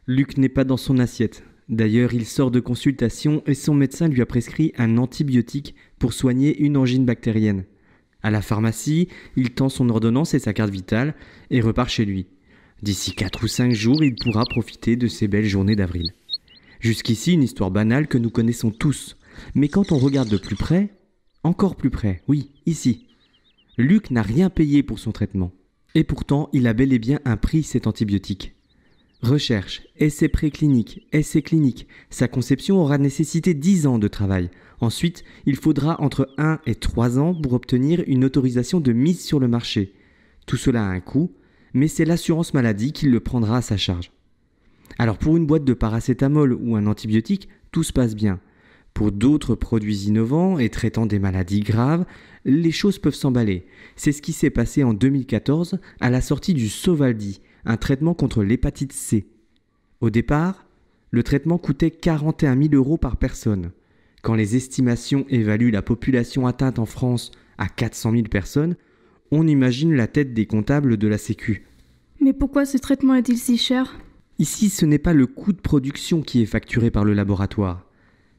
Luc n'est pas dans son assiette. D'ailleurs, il sort de consultation et son médecin lui a prescrit un antibiotique pour soigner une angine bactérienne. À la pharmacie, il tend son ordonnance et sa carte vitale et repart chez lui. D'ici 4 ou 5 jours, il pourra profiter de ces belles journées d'avril. Jusqu'ici, une histoire banale que nous connaissons tous. Mais quand on regarde de plus près, encore plus près, oui, ici, Luc n'a rien payé pour son traitement. Et pourtant, il a bel et bien un prix, cet antibiotique. Recherche, essais précliniques, essais cliniques. Sa conception aura nécessité 10 ans de travail. Ensuite, il faudra entre 1 et 3 ans pour obtenir une autorisation de mise sur le marché. Tout cela a un coût, mais c'est l'assurance maladie qui le prendra à sa charge. Alors pour une boîte de paracétamol ou un antibiotique, tout se passe bien. Pour d'autres produits innovants et traitant des maladies graves, les choses peuvent s'emballer. C'est ce qui s'est passé en 2014 à la sortie du Sovaldi, un traitement contre l'hépatite C. Au départ, le traitement coûtait 41 000 € par personne. Quand les estimations évaluent la population atteinte en France à 400 000 personnes, on imagine la tête des comptables de la Sécu. Mais pourquoi ce traitement est-il si cher ? Ici, ce n'est pas le coût de production qui est facturé par le laboratoire.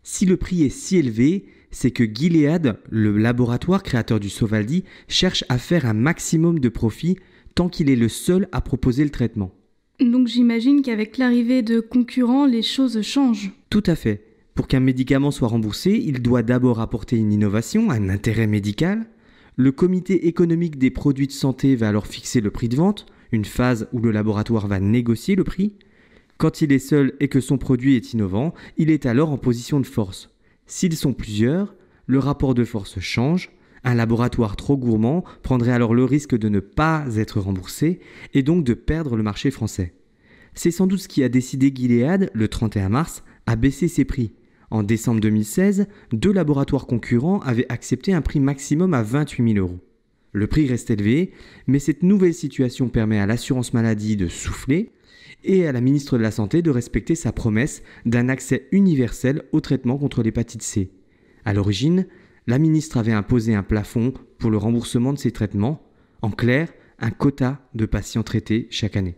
Si le prix est si élevé, c'est que Gilead, le laboratoire créateur du Sovaldi, cherche à faire un maximum de profit tant qu'il est le seul à proposer le traitement. Donc j'imagine qu'avec l'arrivée de concurrents, les choses changent. Tout à fait. Pour qu'un médicament soit remboursé, il doit d'abord apporter une innovation, un intérêt médical. Le comité économique des produits de santé va alors fixer le prix de vente, une phase où le laboratoire va négocier le prix. Quand il est seul et que son produit est innovant, il est alors en position de force. S'ils sont plusieurs, le rapport de force change. Un laboratoire trop gourmand prendrait alors le risque de ne pas être remboursé et donc de perdre le marché français. C'est sans doute ce qui a décidé Gilead, le 31 mars, à baisser ses prix. En décembre 2016, 2 laboratoires concurrents avaient accepté un prix maximum à 28 000 €. Le prix reste élevé, mais cette nouvelle situation permet à l'assurance maladie de souffler et à la ministre de la Santé de respecter sa promesse d'un accès universel au traitement contre l'hépatite C. À l'origine, la ministre avait imposé un plafond pour le remboursement de ces traitements, en clair, un quota de patients traités chaque année.